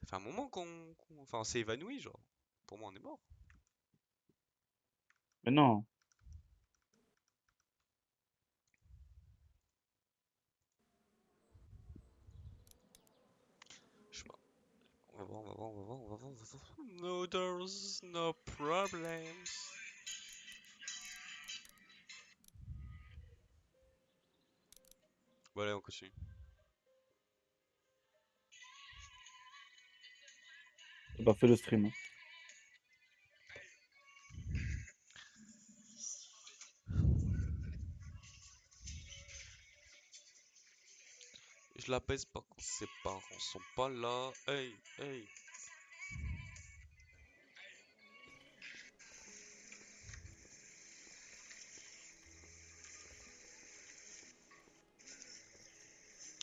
Ça fait un moment enfin, on s'est évanoui, genre. Pour moi, on est mort. Mais non. Je sais pas. On va voir, on va voir, on va voir, on va voir, on va voir. No doors, no problems. Bon, allez, on continue. J'ai pas fait le stream, hein. Je la baisse pas quand ses parents sont pas là. Hey, hey.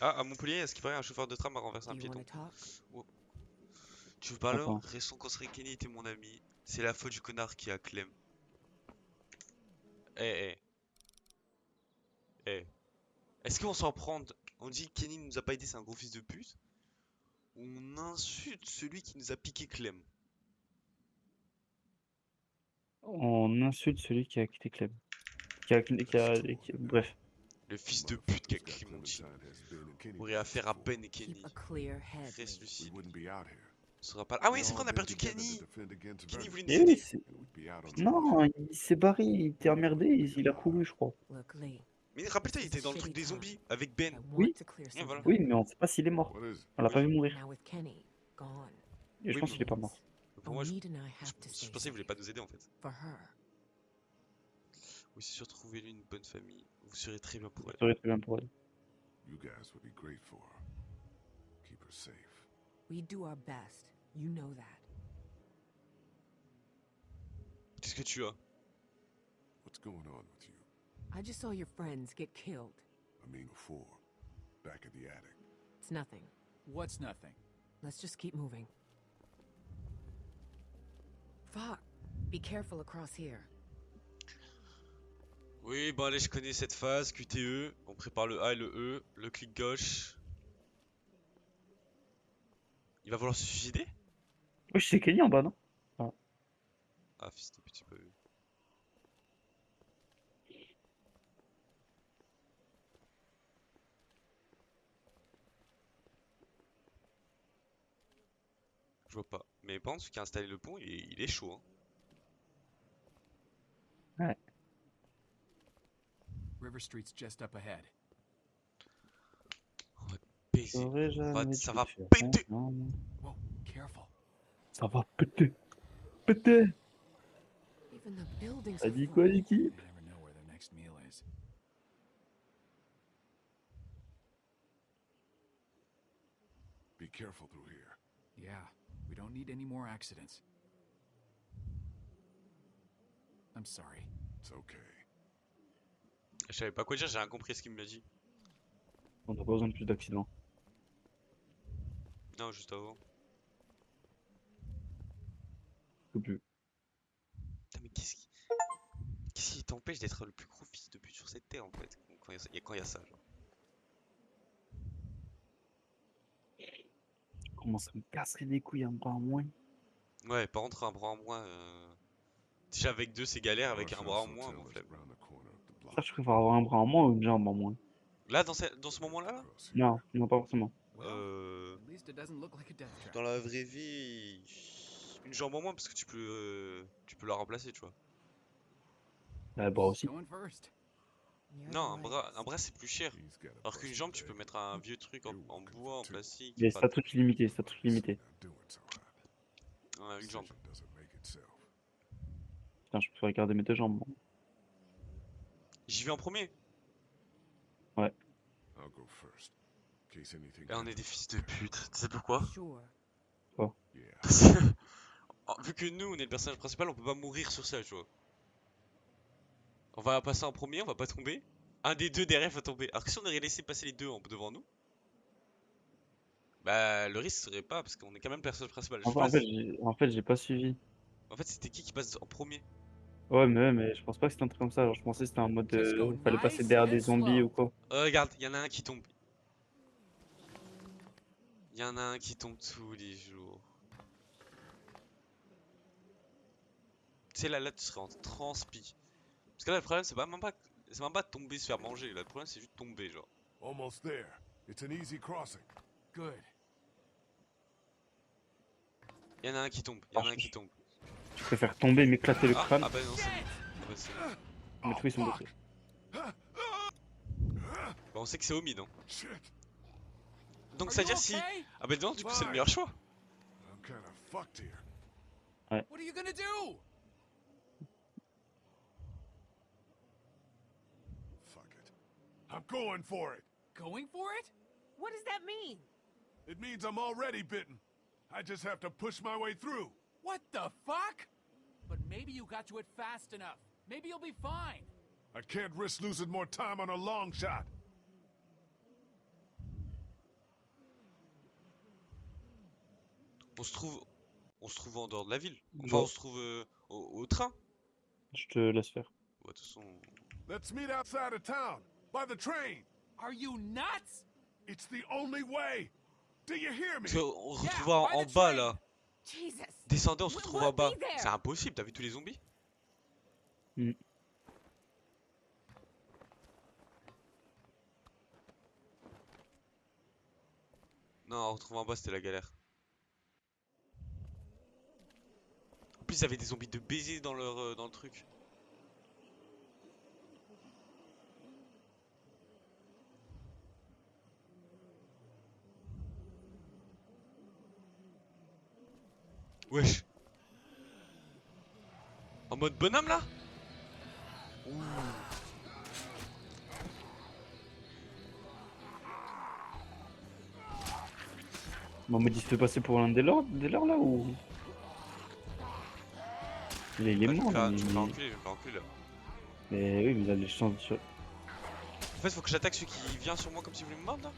Ah, à Montpellier, est-ce qu'il paraît un chauffeur de tram a renversé un Do you want piéton? to talk? Oh. Tu veux pas alors? Attends. Restons qu'on serait Kenny était mon ami. C'est la faute du connard qui a Clem. Eh, eh, eh. Est-ce qu'on s'en prend? On dit que Kenny nous a pas aidé, c'est un gros fils de pute? Ou on insulte celui qui nous a piqué Clem? On insulte celui qui a quitté Clem. Bref. Le fils de pute qui a Clémentine aurait affaire à Ben et Kenny. Keep a clear head. Reste Lee. lucide. On sera pas là. Ah oui, c'est vrai, on a perdu Kenny. Kenny voulait nous Et oui, aider. non, il s'est barré, il était emmerdé, il a couru, je crois. Look, Lee. Mais rappelle-toi, il était dans le truc des zombies avec Ben. I want Oui. to clear Et something voilà. Oui, up. mais on sait pas s'il est mort. On l'a Oui. pas vu mourir. Now with Kenny gone, Et je Oui, pense mais qu'il est pas mort. Pour moi, je, Omid and I je- have to je stay pensais qu'il voulait safe pas nous aider en fait. for her. Oui, c'est sûr, trouvez-lui une bonne famille. Vous serez très bien pour Ça elle. serait très bien pour elle. You guys would be great for her. Keep her safe. We do our best. You know that. Qu'est-ce que tu as? What's going on with you? I just saw your friends get killed. I mean before. Back at the attic. It's nothing. What's nothing? Let's just keep moving. Fuck. Be careful across here. Oui, bon allez, je connais cette phase, QTE. On prépare le A et le E, le clic gauche. Il va vouloir se suicider? Oui, c'est Kenny en bas, non? Ah, fils de pute, j'ai pas vu. Je vois pas. Mais par contre, celui qui a installé le pont, il est chaud. Hein. Ouais. River Street's just up ahead. Baiser. J'aurais jamais Ça dû va faire péter. ça. Non, non. Whoa, careful. Ça va péter. Péter. Even the buildings T'as are dit full. quoi, You l'équipe? never know where their next meal is. Be careful through here. Yeah, we don't need any more accidents. I'm sorry. It's okay. Je savais pas quoi dire, j'ai rien compris à ce qu'il me dit. On n'a pas besoin de plus d'accidents. Non, juste avant. Que plus. Putain, mais qu'est-ce qui t'empêche d'être le plus gros fils de pute sur cette terre en fait? Quand il y a ça, genre. Comment ça me casserait les couilles un bras en moins? Ouais, par contre, un bras en moins. Déjà avec deux, c'est galère, avec un Marshall's bras en hotel moins, is mon flemme. around the corner of the block. Ça, je préfère avoir un bras en moins ou une jambe en moins. Là, dans ce moment-là, là, Across here. Non, non, pas forcément. Well, euh, at least it doesn't look like a death trap. dans la vraie vie, une jambe en moins parce que tu peux la remplacer, tu vois. Bah, le bras aussi. Going first. You're the Non, right. un bras c'est plus cher. He's got a Alors qu'une busted jambe, tu peux leg. mettre un vieux truc en You're bois, welcome en too. plastique. Mais pas c'est un de- truc limité, c'est un truc He's limité. not doing so hot. Ouais, une jambe. Decision doesn't make itself. Putain, je préfère garder mes deux jambes, moi. J'y vais en premier. I'll go first. In case anything Et on est happens des fils out de there. pute. Tu sais pourquoi? Sure. Yeah. Vu que nous, on est le personnage principal, on peut pas mourir sur ça, tu vois. On va passer en premier, on va pas tomber. Un des deux derrière va tomber. Alors que si on aurait laissé passer les deux devant nous, bah le risque serait pas, parce qu'on est quand même le personnage principal. Je sais pas En fait, j'ai pas suivi. en fait, c'était qui passe en premier? Ouais, mais je pense pas que c'était un truc comme ça. Genre, je pensais que c'était en mode. Just go Fallait passer nice derrière and des zombies slow. ou quoi. Regarde, il y en a un qui tombe. Il y en a un qui tombe tous les jours. Tu sais, là, tu serais en transpi. Parce que là, le problème, c'est même pas de tomber, se faire manger. Là, le problème, c'est juste de tomber, genre. Almost there. It's an easy crossing. Good. Il y en a un qui tombe, il y en a un qui tombe. Je préfère tomber, m'éclater le Ah, crâne, ah bah non, c'est bon. Ah bah, c'est bon. mais trouver son bloqué. Bah, on sait que c'est au mid, hein. Shit. Donc, Are ça veut you dire si. okay? Ah bah non, du coup, c'est le meilleur choix. I'm kind of fucked here. What are you gonna do? Fuck it. I'm going for it. Going for it? What does that mean? It means I'm already bitten. I just have to push my way through. What the fuck? But maybe you got to it fast enough. Maybe you'll be fine. I can't risk losing more time on a long shot. On se trouve. On se trouve en dehors de la ville. Enfin, Genre. on se trouve au train. Je te laisse faire. Ouais, de toute façon. Let's meet outside of town, by the train. Are you nuts? It's the only way. Do you hear me? Parce qu'on se Yeah, retrouve en, by en the bas train. là. Jesus. Descendez, on se We'll retrouve en bas. be there. C'est impossible, t'as vu tous les zombies? Hmm. Non, on retrouve en bas, c'était la galère. En plus, ils avaient des zombies de baiser dans le truc. Wesh. En mode bonhomme là? Ouh. Bon, on me dit de se passer pour l'un des leurs là ou. Il est Ah, je vais me mort faire, là. je vais me faire enculer, je vais me faire enculer là. Mais oui, mais il a les chances sur. En fait, faut que j'attaque celui qui vient sur moi comme s'il voulait me mordre là.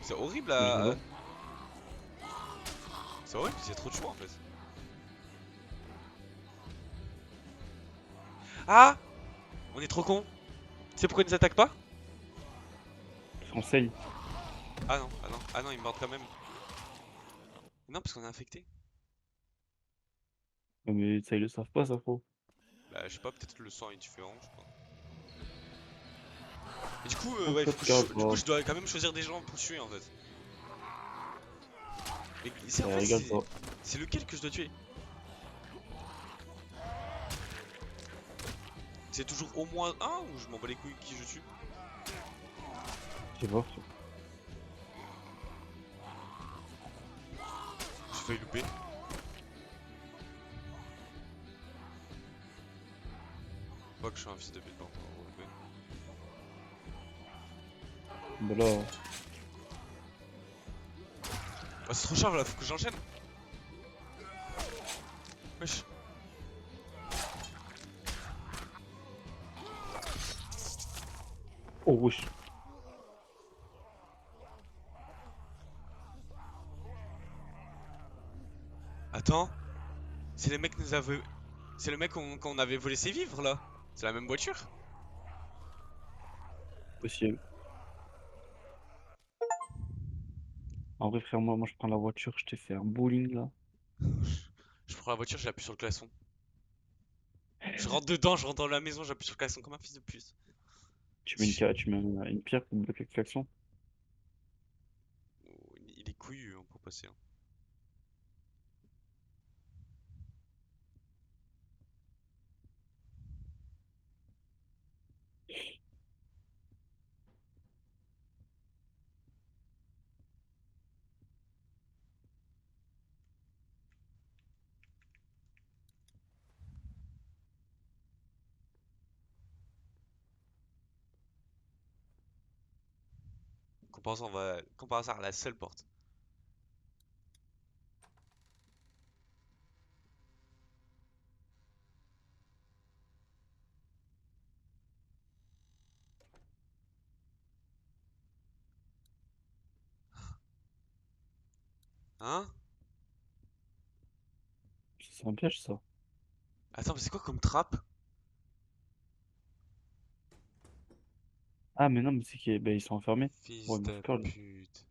C'est horrible Je là. vois. C'est horrible, il y a trop de choix en fait. Ah! On est trop con. Tu sais pourquoi ils nous attaquent pas? On saigne. Ah non, ah non, ah non, ils me mordent quand même. Non, parce qu'on est infecté. Ouais, mais ça, ils le savent pas, ça, frérot. Bah, je sais pas, peut-être le sang est différent, je sais pas. Et du coup, Ah, ouais, toi, faut que tu gardes du coup, pas. je dois quand même choisir des gens pour tuer en fait. Mais c'est en fait, Regarde pas. c'est lequel que je dois tuer? C'est toujours au moins un ou je m'en bats les couilles qui je tue? Je sais pas. J'ai failli louper. Pas que je suis un fils de pute, pardon. Bah là. Bah, c'est trop cher là, faut que j'enchaîne. Wesh. Oh, wesh. Attends, c'est les mecs nous avaient... C'est le mec qu'on avait volé ses vivres là. C'est la même voiture. Possible. En vrai, frère, moi, je prends la voiture, je t'ai fait un bowling là. Je prends la voiture, je l'appuie sur le klaxon. Je rentre dedans, je rentre dans la maison, j'appuie sur le klaxon comme un fils de pute. Tu mets tu mets une pierre pour bloquer le klaxon. Oh, il est couillu hein, pour passer. Hein. On va comparer ça à la seule porte. Hein? C'est un piège ça. Attends, mais c'est quoi comme trappe? Ah, mais non, mais c'est qu'ils ben, ils sont enfermés. Fils Ouais, il m'a de fait peur lui. pute.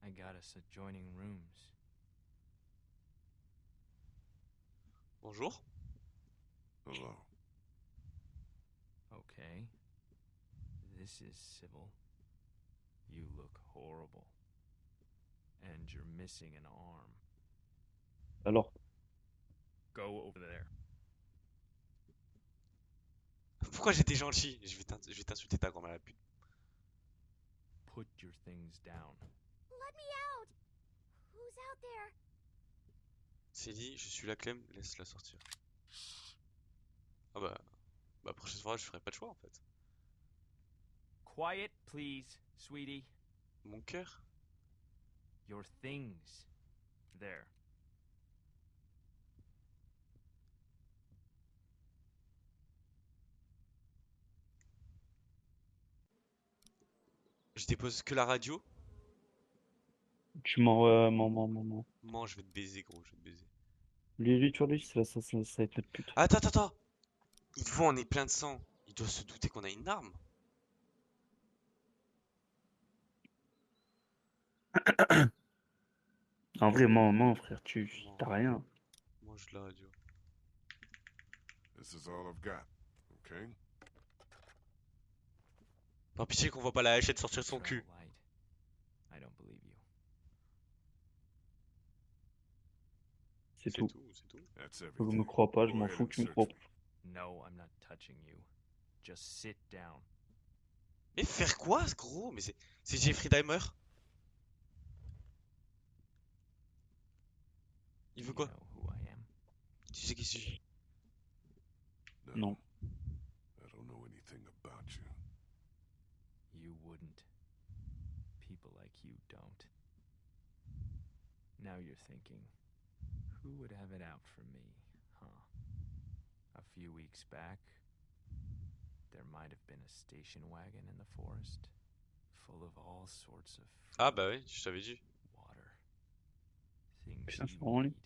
I got us adjoining rooms. Bonjour. Hello. Okay. This is civil. You look horrible. And you're missing an arm. Alors, Go over there. Pourquoi j'étais gentil? Je vais t'insulter ta grand-mère la pute. Put your things down. Let me out! Who's out there? C'est dit, je suis la Clem, laisse-la sortir. Ah bah prochaine fois je ferai pas de choix en fait. Quiet, please, sweetie. Mon cœur. Your things. There. Je dépose que la radio. tu m'en. Man, je vais te baiser gros, je vais te baiser. Lui, sur lui, ça va être notre pute. Attends. Il voit on est plein de sang. Il doit se douter qu'on a une arme. En vrai, mon frère, t'as rien. Mange la radio. This is all I've got. Okay? Par pitié qu'on voit pas la hachette sortir de son Turn cul. the light. I don't believe you. C'est tout. C'est tout. That's Je everything. me crois pas, je Go m'en ahead fous and que tu me search crois me. pas. No, I'm not touching you. Just sit down. Mais faire quoi ce gros? Mais c'est Jeffrey Dahmer. Il veut You quoi? know who I am. Tu sais qui c'est? Non. I don't know anything about you. You wouldn't. People like you don't. Now you're thinking, who would have it out for me, huh? A few weeks back, there might have been a station wagon in the forest, full of all sorts of Ah bah oui, je t'avais dit. water. Things Putain, c'est you vraiment lui. need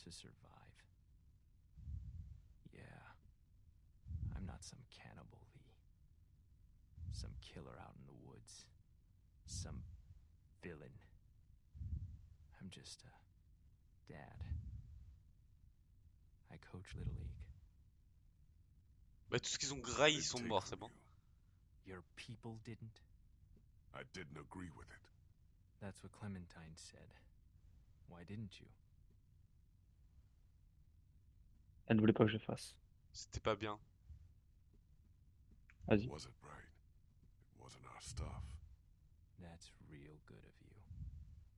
to survive. Yeah. I'm not some cannibal, Lee. Some killer out in the woods. Some villain. I'm just a dad. I coach Little League. Bah tous ce qu'ils ont graillé, ils They'd sont take morts, from c'est bon. you. Your people didn't? I didn't agree with it. That's what Clementine said. Why didn't you? Elle ne voulait pas que je le fasse. C'était pas bien. It Vas-y. wasn't right. It wasn't our stuff. That's real good of you.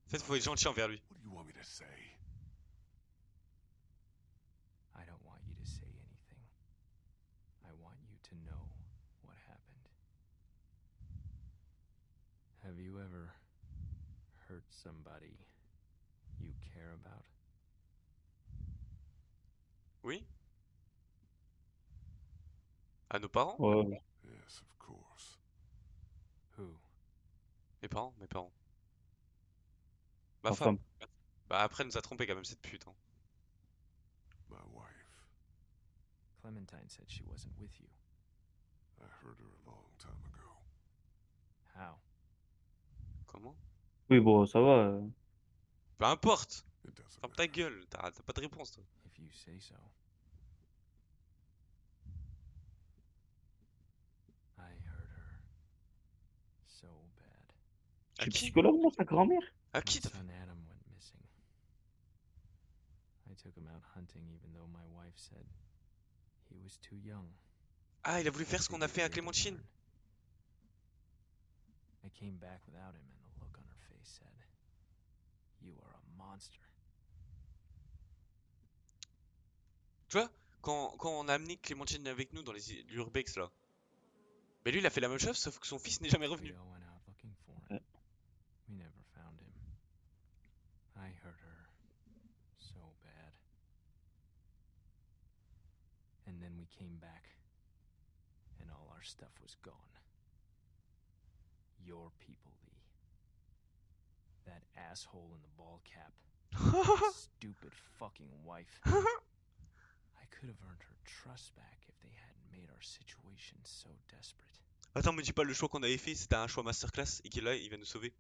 En fait, faut être gentil envers lui. What do you want me to say? I don't want you to say anything. I want you to know what happened. Have you ever hurt somebody you care about? Oui? À nos parents? Ouais. Yes, of course. Who? Mes parents? Mes parents. Ma Ma femme. femme. Bah après, elle nous a trompé quand même, cette pute. Hein. My wife. Clementine said she wasn't with you. I heard her a long time ago. How? Comment? Oui, bon, ça va. Peu importe! It doesn't Ferme ta matter. gueule, t'as pas de réponse toi. If you say so. I hurt her so bad. Je À suis qui? psychologue, moi, ta grand-mère. À My qui t'as fait? son Adam went missing. I took him out hunting even though my wife said he was too young. Ah, il a voulu faire ce qu'on a Figured fait à he had to Clémentine. learn. I came back without him and the look on her face said, "You are a monster." Tu vois, quand on a amené Clémentine avec nous dans l'urbex là, mais lui il a fait la même chose sauf que son fils n'est jamais We revenu. all went out looking for him. Ouais. We never found him. I hurt her so bad. And then we came back, and all our stuff was gone. Your people, Lee. That asshole in the ball cap. That stupid fucking wife. I could have earned her trust back if they hadn't made our situation so desperate. Attends, me dis pas le choix qu'on avait fait, c'était un choix masterclass et qu'il là, il va nous sauver.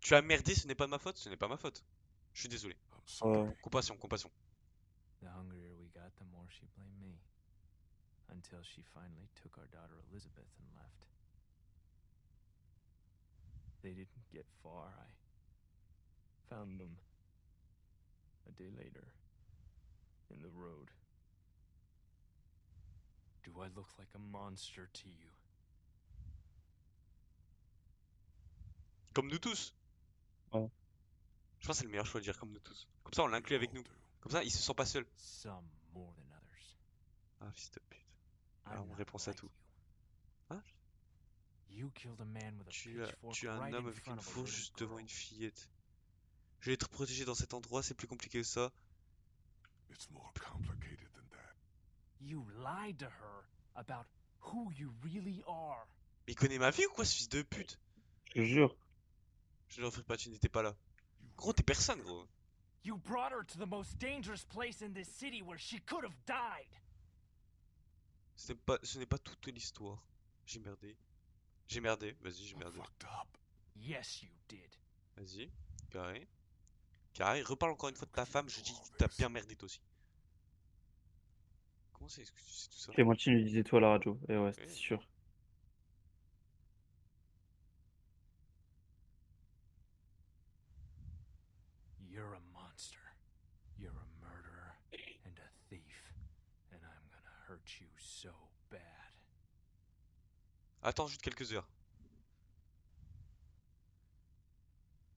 Tu as merdé, ce n'est pas de ma faute, ce n'est pas ma faute. Je suis désolé. I'm sorry. Ouais. Compassion, compassion. The hungrier we got, the more she blamed me. Until she finally took our daughter Elizabeth and left. They didn't get far. I found them a day later in the road. Do I look like a monster to you? Comme nous tous. Ouais. Je pense que c'est le meilleur choix de dire comme nous tous. Comme ça, on l'inclut avec nous. Comme ça, il se sent pas seul. Some more than others. Ah, fils de pute. I'm Ah, on not répond à like tout. you. Hein? You killed a man with a Tu es pitchfork un right homme in avec front une of a fourche little juste devant girl. une fillette. Je vais être protégé dans cet endroit, c'est plus compliqué que ça. It's more complicated than that. You lied to her about who you really are. Mais il connaît ma vie ou quoi, ce fils de pute? Je te jure. Je ne leur ferai pas, tu n'étais pas là. You Gros, t'es personne, gros. You brought her to the most dangerous place in this city where she could have died. Ce n'est pas toute l'histoire. J'ai merdé. J'ai merdé, vas-y, j'ai I merdé. fucked up. Yes, you did. Vas-y, carré. Carré, reparle encore une fois de ta femme, je dis que t'as bien merdé toi aussi. Comment c'est, est-ce que tu sais tout ça? Clémentine lui disait toi à la radio. Et ouais, c'était Ouais. sûr. You're a monster. You're a murderer and a thief. And I'm gonna hurt you so bad. Attends juste quelques heures.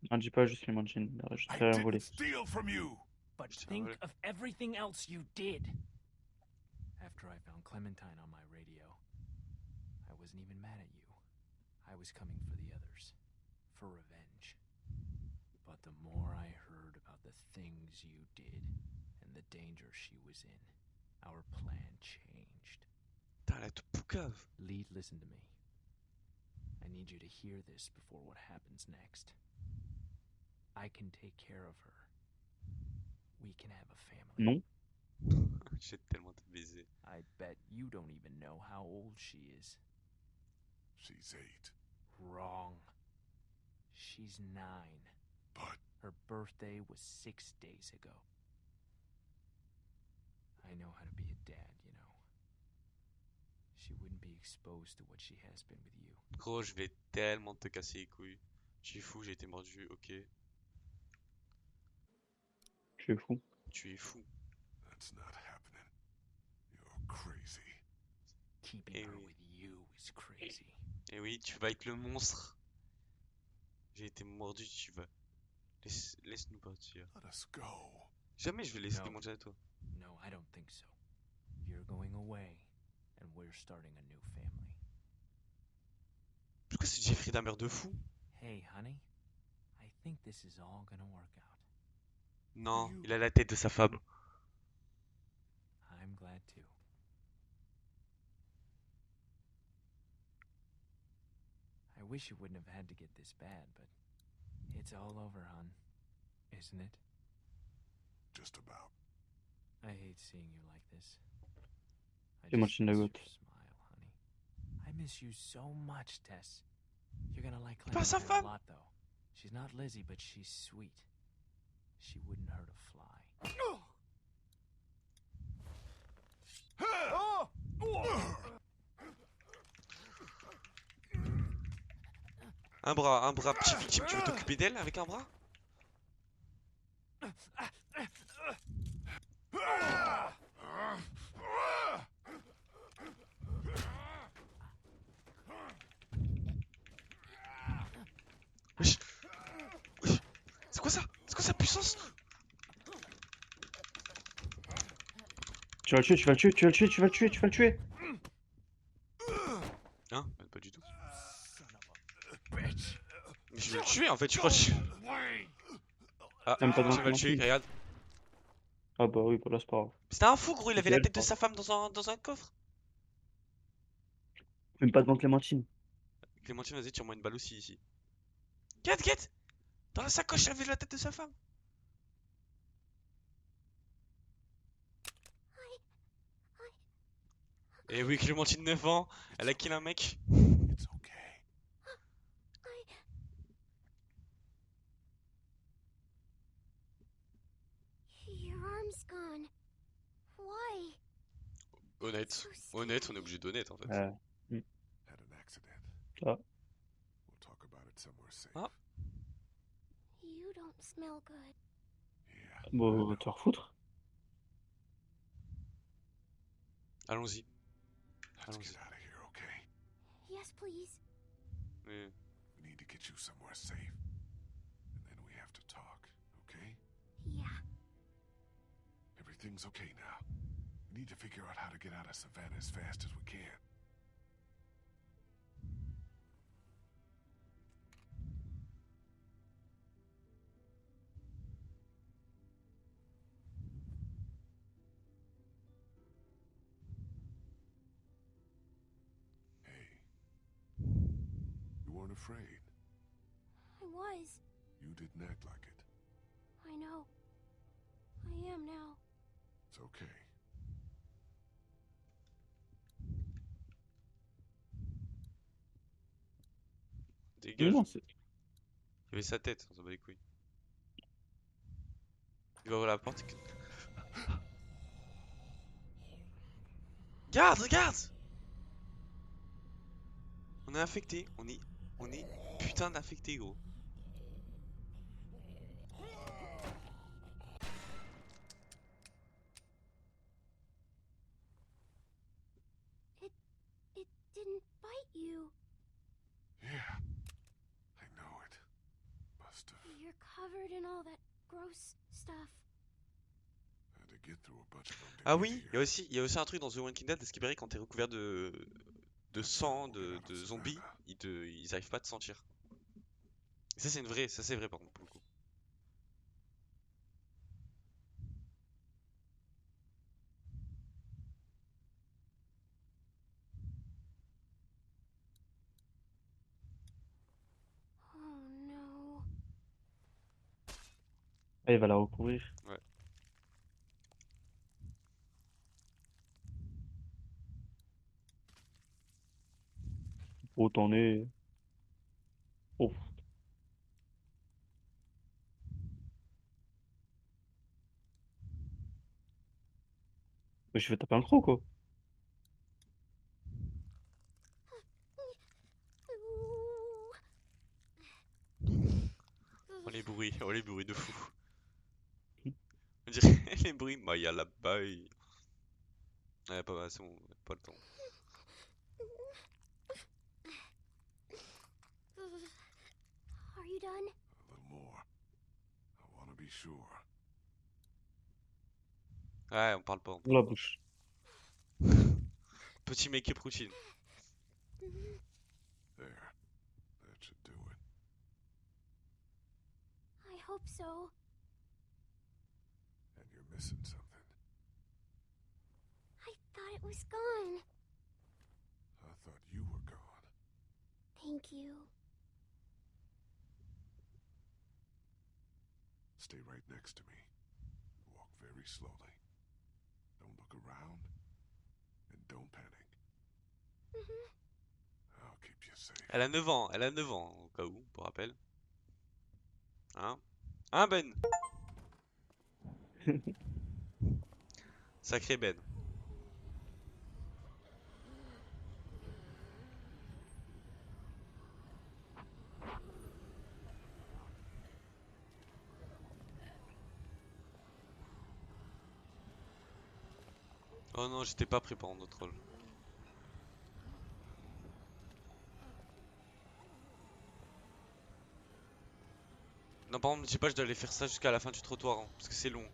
Non, dis pas juste Clémentine. Je I t'ai rien didn't volé. steal from you. But Putain, think ouais. of everything else you did. After I found Clementine on my radio, I wasn't even mad at you. I was coming for the others. For revenge. But the more I heard about the things you did and the danger she was in, our plan changed. Putain, la toute poucave. Lead, listen to me. I need you to hear this before what happens next. I can take care of her. We can have a family. Non. J'ai tellement te baiser. I bet you don't even know how old she is. She's 8. Wrong. She's 9. But Her birthday was 6 days ago. I know how to be a dad, you know. She wouldn't be exposed to what she has been with you. Gros, je vais tellement te casser les couilles. Tu es fou, j'ai été mordu, ok. Tu es fou. Tu es fou. that's not happening. You're crazy. Keeping Eh her oui. with you is crazy. Et oui, tu vas être le monstre. J'ai été mordu, tu vas. Laisse-nous partir. Let us go. Jamais je vais laisser Non. Clémentine à toi. No, I don't think so. You're going away, and we're starting a new family. Pourquoi c'est Jeffrey Dahmer de fou? Hey, honey, I think this is all gonna work out. Non, il a la tête de sa femme. I'm glad too. I wish it wouldn't have had to get this bad, but it's all over, hon. Isn't it? Just about. I hate seeing you like this. I Too much just in the miss gut. your smile, honey. I miss you so much, Tess. You're gonna like Pas sa Clementine a femme. lot, though. She's not Lizzie, but she's sweet. She wouldn't hurt a fly. Un bras, petit victime, tu veux t'occuper d'elle avec un bras? Wesh. Wesh. C'est quoi ça? C'est quoi sa puissance? Tu vas le tuer, tu vas le tuer, tu vas le tuer, tu vas le tuer, tu vas le tuer. Hein? Pas du tout. Son of a bitch. Mais je vais le tuer en fait, je crois que je... Ah, T'aimes pas tu vas le Clémentine. tuer, regarde. Ah bah oui, bah là c'est pas grave. C'était un fou gros, il avait la elle, tête de pardon. sa femme dans un coffre. Même pas devant Clémentine. Clémentine, vas-y, tire-moi une balle aussi ici. Quête! Dans la sacoche, il avait la tête de sa femme. Et oui, Clémentine 9 ans, elle a kill un mec. It's okay. arm's gone. Why? Honnête. So Honnête, on est scary. obligé d'honnête en fait. Had an accident. Ah. We'll talk about it somewhere safe. Ah. You don't smell good. Yeah. Bon, I va te know. faire foutre. Allons-y. Let's Allons-y. get out of here, okay? Yes, please. Mais- We need to get you somewhere safe. And then we have to talk, okay? Yeah. Everything's okay now. We need to figure out how to get out of Savannah as fast as we can. Hey. You weren't afraid. I was. You didn't act like it. I know. I am now. It's okay. Mais Dégage. non, Il y avait sa tête, on s'en bat les couilles. Il va ouvrir la porte. Regarde, regarde! On est infecté, on est putain d'infecté gros. It didn't bite you. Yeah. I know it. Must have You're covered in all that gross stuff. had to get through a bunch of them to Ah get oui, here. il y a aussi un truc dans The Walking Dead, ce qui paraît quand t'es recouvert de sang, de zombies, ils arrivent pas à te sentir. Ça c'est ça c'est vrai par contre pour le coup. Oh no. Ah, il va la recouvrir. Ouais. Où t'en es. Oh. Mais je vais taper un croc, quoi. Oh les bruits de fou. On dirait les bruits, bah il y a là-bas. Ouais, pas, c'est bon, pas le temps. Are you done? A little more. I want to be sure. Ouais, on parle pas. Dans la bouche. Petit make-up routine. There. That should do it. I hope so. And you're missing something. I thought it was gone. I thought you were gone. Thank you. Stay right next to me. Walk very slowly. Don't look around. And don't panic. I'll keep you safe. Elle a 9 ans, au cas où, pour rappel. Hein? Hein Ben? Sacré Ben. Oh non, j'étais pas prêt pour notre rôle. Non, par contre, me dis pas, je dois aller faire ça jusqu'à la fin du trottoir, hein, parce que c'est long.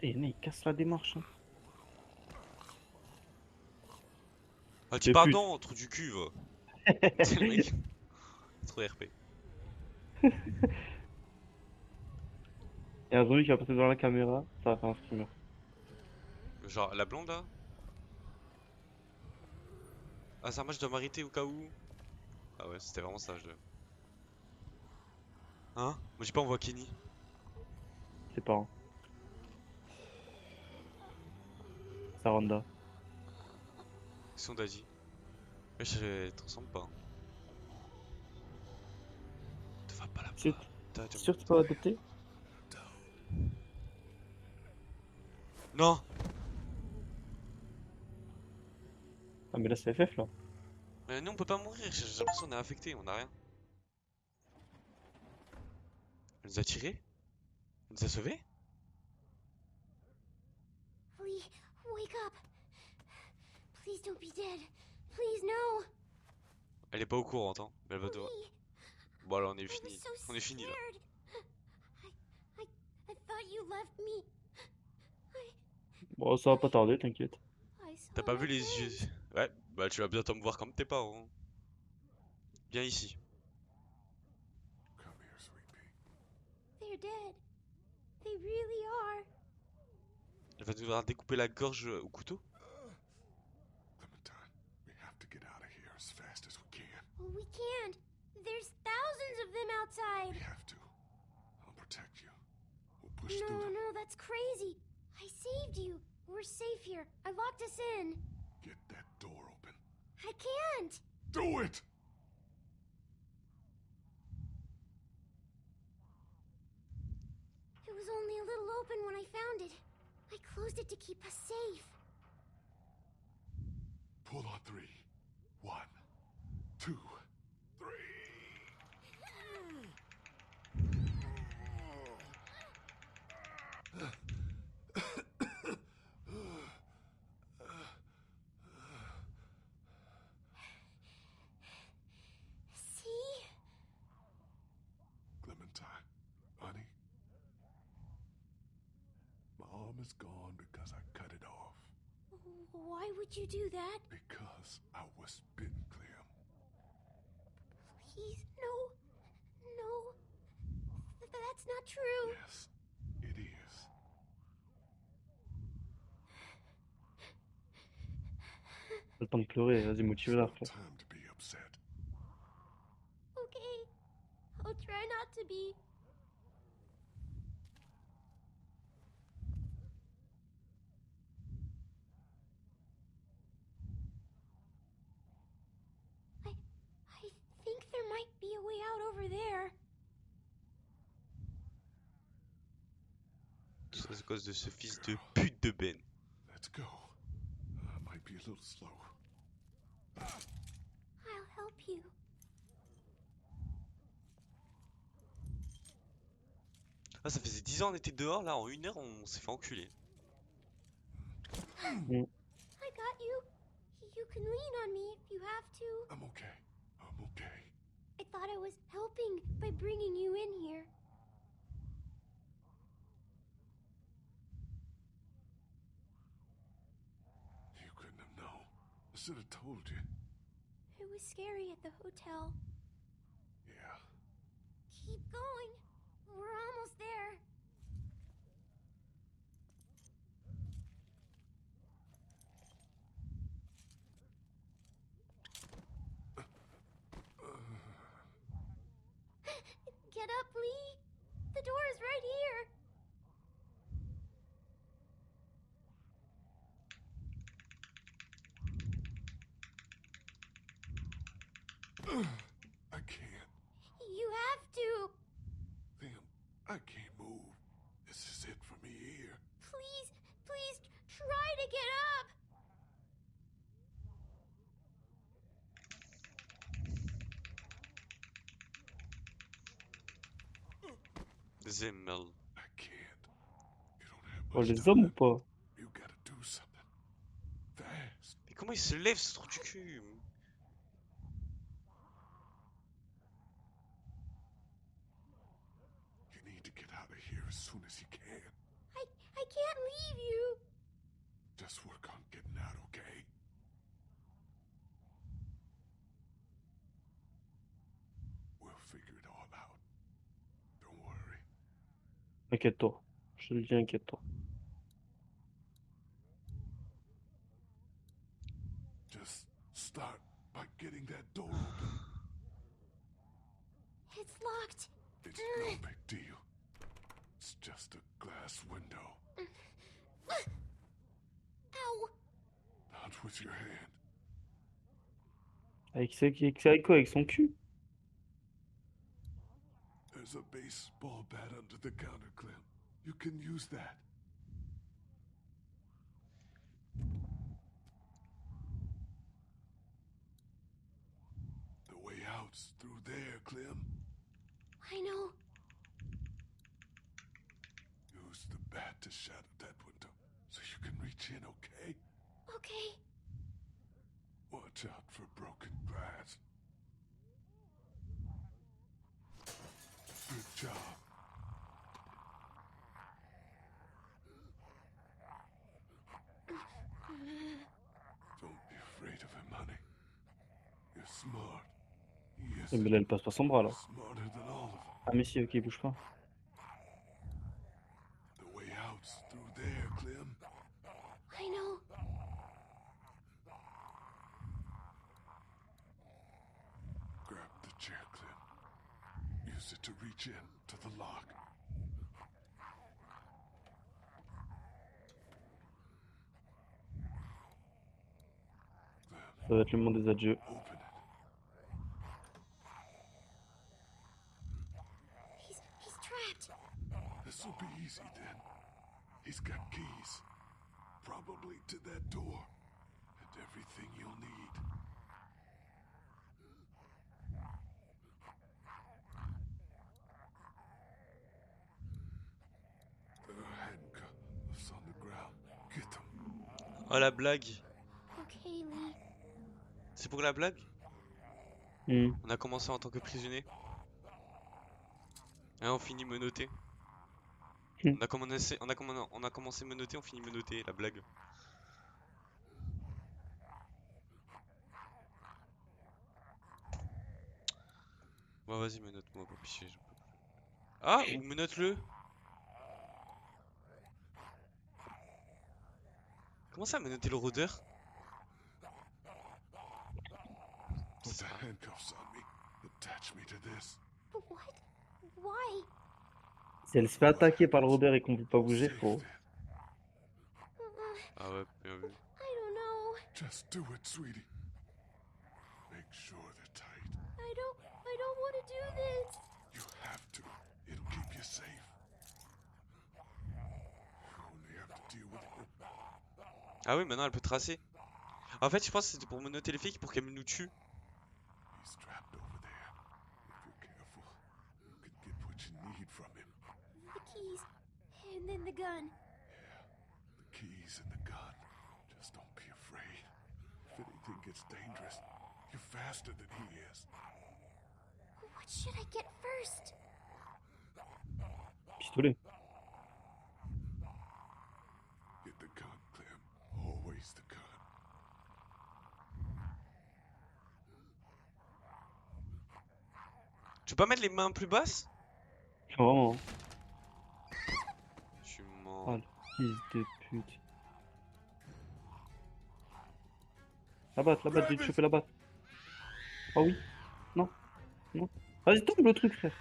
Et il casse la démarche. Hein. Ah, dis Mais pardon, trou du cul, va. C'est le mec. Trop RP. Et un zombie qui va passer devant la caméra, ça va faire un streamer. Genre, la blonde là? Ah, ça, moi je dois m'arrêter au cas où. Ah ouais, c'était vraiment ça, je dois. Hein? Moi j'ai pas envoyé Kenny. C'est pas. Hein. Saranda. Qu'est-ce qu'on t'a dit? Ouais, je te ressemble pas. Te va pas C'est là-bas. t'es sûr que tu peux adopter? Non! Ah mais là c'est FF là. Mais nous on peut pas mourir, j'ai l'impression qu'on est infecté, on a rien. Elle nous a tiré? Elle nous a sauvés? Lee, wake up. Please don't be dead. Please, no. Elle est pas au courant, hein, mais elle va devoir. Lee, Bon, alors on est I was fini. so On est fini là. scared. I thought you left me. Bon, ça va pas tarder, t'inquiète. I saw T'as pas my vu les friends. yeux? Ouais, bah tu vas bientôt me voir comme tes parents. Viens ici. Come here, sweet pea. They're dead. They really are. Elle va devoir découper la gorge au couteau. Clementine, we have to get out of here as fast as we can. Well, we can't. There's thousands of them We outside. have to. I'll protect you. We'll push No, through them. no, that's crazy. I saved you. We're safe here. I locked us in. Get that door open. I can't. Do it! It was only a little open when I found it. I closed it to keep us safe. Pull on three. 1, 2, 3. See? Clementine, honey. My arm is gone because I cut it off. Why would you do that? Because I was bitten, Clem. Please, no. No. That's not true. Yes, it is. Pas le temps de pleurer, vas-y, It's motive-la, no frère. time to be upset. Okay. I'll try not to be. I think there might be a way out over there. Tout ça c'est à cause de ce fils de pute de Ben. Let's go. I might be a little slow. I'll help you. Ah, ça faisait 10 ans on était dehors, là en 1 heure on s'est fait enculer. I got you. You can lean on me if you have to. I'm okay. I'm okay. I thought I was helping by bringing you in here. You couldn't have known. I should have told you. It was scary at the hotel. Yeah. Keep going. We're almost there. Get up, Lee. The door is right here. I can't. You have to. Damn, I can't move. This is it for me here. Please, please try to get up. Zemmel. I can't. You don't have Oh, much les time. hommes ou pas? You gotta do something. Fast. Mais comment il se lève ce trou du cul? You need to get out of here as soon as you can. I can't leave you. Just work on getting out, okay? We'll figure it all out. Don't worry. Inquiète-toi. Je te le dis, inquiète-toi. Just start by getting that door open. It's locked. It's no big deal. It's just a glass window. Ow. Not with your hand. Avec quoi? Avec son cul? There's a baseball bat under the counter, Clem. You can use that. The way out's through there, Clem. I know. Use the bat to shatter that window so you can reach in, okay? Okay. Watch out for broken glass. Good job. Don't be afraid of him, honey. You're smart. He Mais is là, elle passe pas son bras là. smarter than all of them. Ah, mais si, ok, bouge pas. The way out's through there, Clem. I know. Grab the chair, Clem. Use it to reach in to the lock. Ça va être le monde des adieux. Open it. He's trapped. This'll be easy then. He's got keys. Probably to that door. And everything you'll need. There are handcuffs on the ground. Get them. Oh la blague. Okay, Lee. C'est pour la blague? Hmm. On a commencé en tant que prisonnier. Et on finit menotté. Hmm. On a commencé menotté, on finit menotté, la blague. Bon vas-y menotte-moi, pas picher. Ah, ou menotte-le. Comment ça menotter le rôdeur? Put the handcuffs on me. Attach me to this. What? Why? Si elle se fait attaquer par le rôdeur et qu'on peut pas bouger, Safe faut. then. Ah ouais, bien vu. I don't know. Just do it, sweetie. Make sure they're tight. I don't want to do this. You have to. It'll keep you safe. You only have to deal with it. Ah oui, maintenant elle peut tracer. En fait, je pense que c'était pour menotter les filles pour qu'elles nous tuent. He's trapped over there. If you're careful, you can get what you need from him. The keys. And then the gun. The keys and the gun. Just don't be afraid. If anything gets dangerous, you're faster than he is. What should I get first? Pistolet. Get the gun, Clem. Always the gun. Tu peux pas mettre les mains plus basses? Vraiment. Je suis Oh, mort. le fils de pute. La batte, je vais te choper la batte. Oh oui. Non. Non. Vas-y, tombe le truc, frère.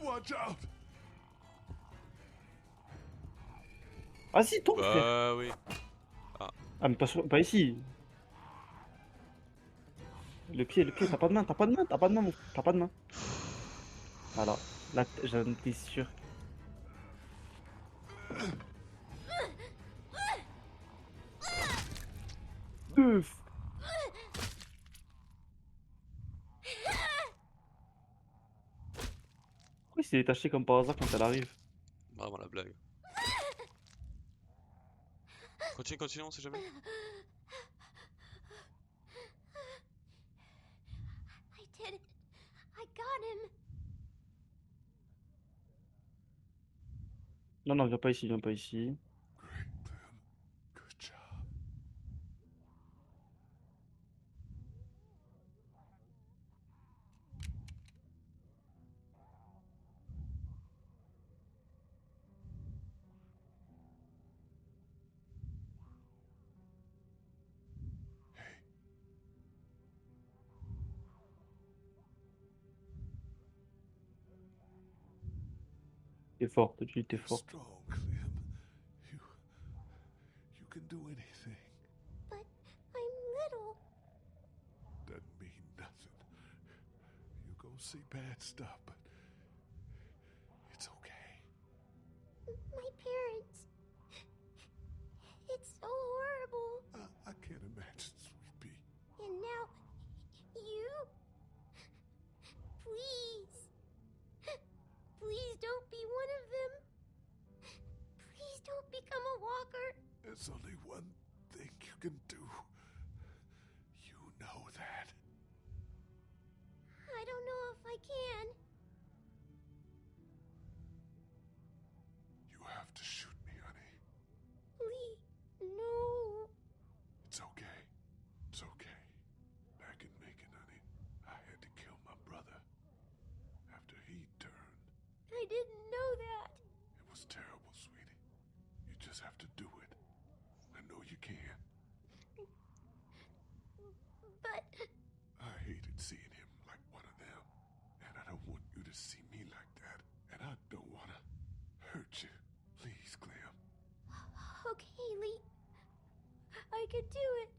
Watch out! Vas-y, tombe, frère. Bah oui. Ah, mais pas ici. Le pied, t'as pas de main, t'as pas de main, t'as pas de main. Voilà, là, j'en étais sûr. Neuf. Pourquoi il s'est détaché comme par hasard quand elle arrive? Vraiment la blague. Continue, on sait jamais. I did it. I got him. Non, viens pas ici, viens pas ici. Great, Clem. Good job. Hey, T'es forte, tu t'es you're forte. strong, Clem. You can do anything. But I'm little. see bad stuff, but it's okay. My parents. It's so horrible. I can't imagine, Sweet Pea. And now, you? Please. Please don't be one of them. Please don't become a walker. There's only one thing you can do. You know that. I don't know if I can. You have to shoot me, honey. Lee, no. It's okay. It's okay. Back in Macon, honey, I had to kill my brother. After he turned. I didn't know that. It was terrible, sweetie. You just have to do it. I know you can. But I hated seeing him like one of them. And I don't want you to see me like that. And I don't want to hurt you. Please, Clem. okay, Lee. I can do it.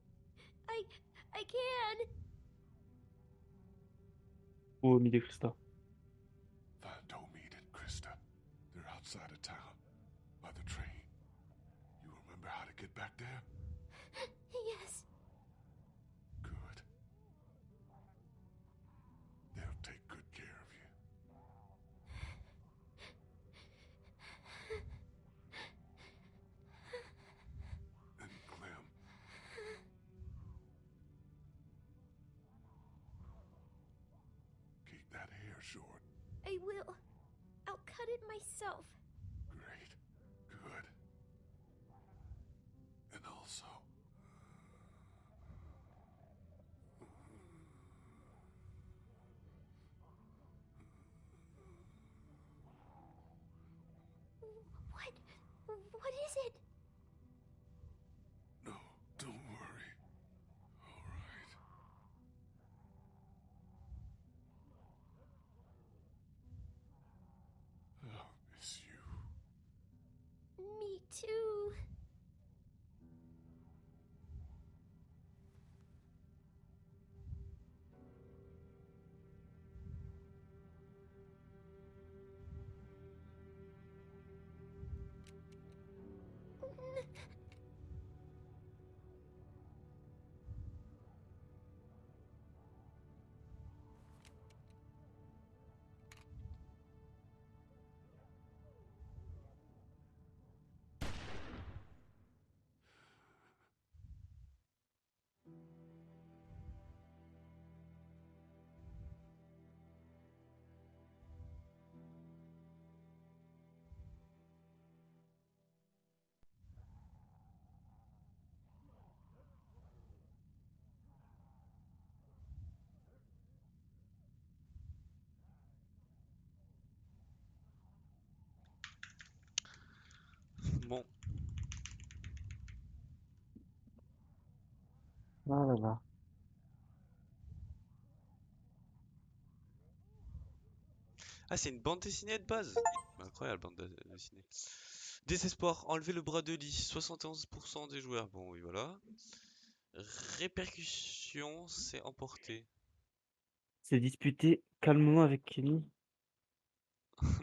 I can. Oh, Midi Krista. Find Omid and Krista. They're outside of town. By the train. You remember how to get back there? Yes. Good. They'll take good care of you. And Clem. Keep that hair short. I will. I'll cut it myself. Great. Good. And also. What is it? No, don't worry. All right. I'll miss you. Me too. Bon, Ah là là. ah c'est une bande dessinée de base. Incroyable bande dessinée. Désespoir, enlever le bras de Lee, 71% des joueurs. Bon, oui, voilà. Répercussion, c'est emporté. C'est disputé calmement avec Kenny.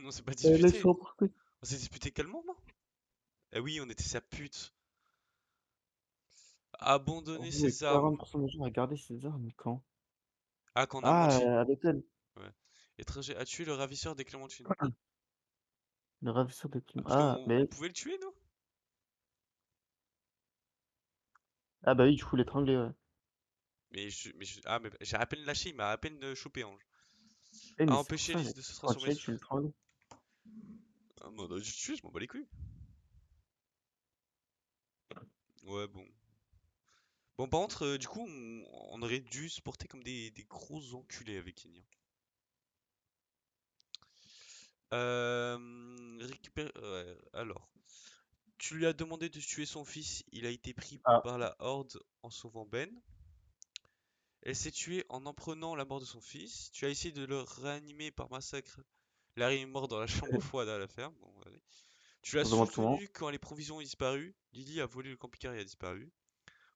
Non, c'est pas Laisse disputé. emporter. On s'est disputé calmement, non? Eh oui, on était sa pute. Abandonner Vous, ses armes. 40% des gens à garder ses armes quand? Ah, quand on a Ah, menti. avec elle. Ouais. Étranger a tué le ravisseur des Clémentines. Le ravisseur de Ah, Kim. parce Ah, qu'on mais. pouvait le tuer, nous? Ah bah oui, du coup, l'étrangler, ouais. Ah, mais j'ai à peine lâché, il m'a à peine chopé, Ange. Eh, A mais c'est pour empêché ça, Lys de se quand transformer. tu l'étrangles. Ah, mais on a dû le tuer, je m'en bats les couilles. Ouais, bon. Bon, par contre, du coup, on aurait dû se porter comme des gros enculés avec Kenya. Ouais, alors. Tu lui as demandé de tuer son fils, il a été pris Ah, par la horde en sauvant Ben. Elle s'est tuée en prenant la mort de son fils. Tu as essayé de le réanimer par massacre. Larry est mort dans la chambre froide à la ferme. Bon, allez. Tu l'as on se demande comment. soutenu quand les provisions ont disparu. Lily a volé le camping-car et a disparu.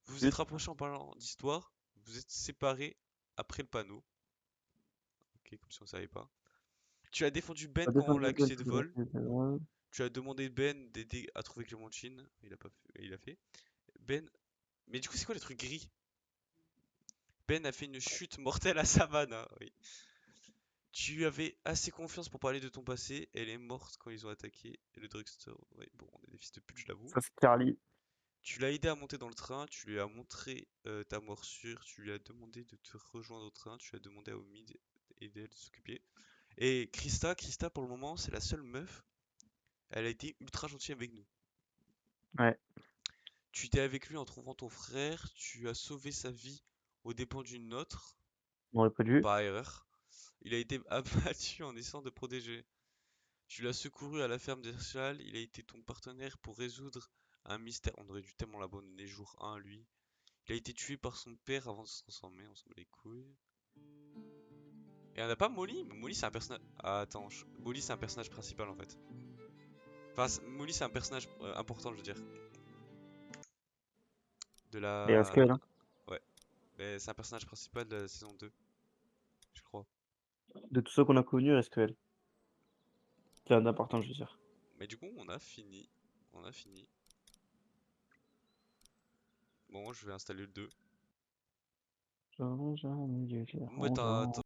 Vous vous êtes Zut. rapprochés en parlant d'histoire. Vous êtes séparés après le panneau. Ok. comme si on savait pas. Tu as défendu Ben La quand on défense l'a du Ben accusé de qui l'a vol. fait de vol. Tu as demandé Ben d'aider à trouver Clémentine. Il a pas fait, il a fait. Ben. Mais du coup, c'est quoi le truc gris? Ben a fait une chute mortelle à Savannah. Oui. Tu avais assez confiance pour parler de ton passé. Elle est morte quand ils ont attaqué le drugstore. Oui, bon, on est des fils de pute, je l'avoue. Ça, c'est Carly. Tu l'as aidé à monter dans le train. Tu lui as montré ta morsure. Tu lui as demandé de te rejoindre au train. Tu as demandé à Omi d'aider de s'occuper. Et Krista, pour le moment, c'est la seule meuf. Elle a été ultra gentille avec nous. Ouais. Tu étais avec lui en trouvant ton frère. Tu as sauvé sa vie aux dépens d'une autre. On aurait pas dû. Par erreur. Il a été abattu en essayant de protéger. Tu l'as secouru à la ferme d'Herschel. Il a été ton partenaire pour résoudre un mystère. On aurait dû tellement l'abandonner jour 1, lui. Il a été tué par son père avant de se transformer. On s'en bat les couilles. Et on n'a pas Molly. Mais Molly, c'est un personnage. Ah, attends. Molly, c'est un personnage principal en fait. Enfin, Molly, c'est un personnage important, je veux dire. De Et la. Haskell, hein. Ouais. Mais c'est un personnage principal de la saison 2. Je crois. De tous ceux qu'on a connus, Haskell. C'est d'important, je veux dire. Mais du coup, on a fini. On a fini. Bon, je vais installer le 2. J'aurais jamais dû dire Moi, bonjour.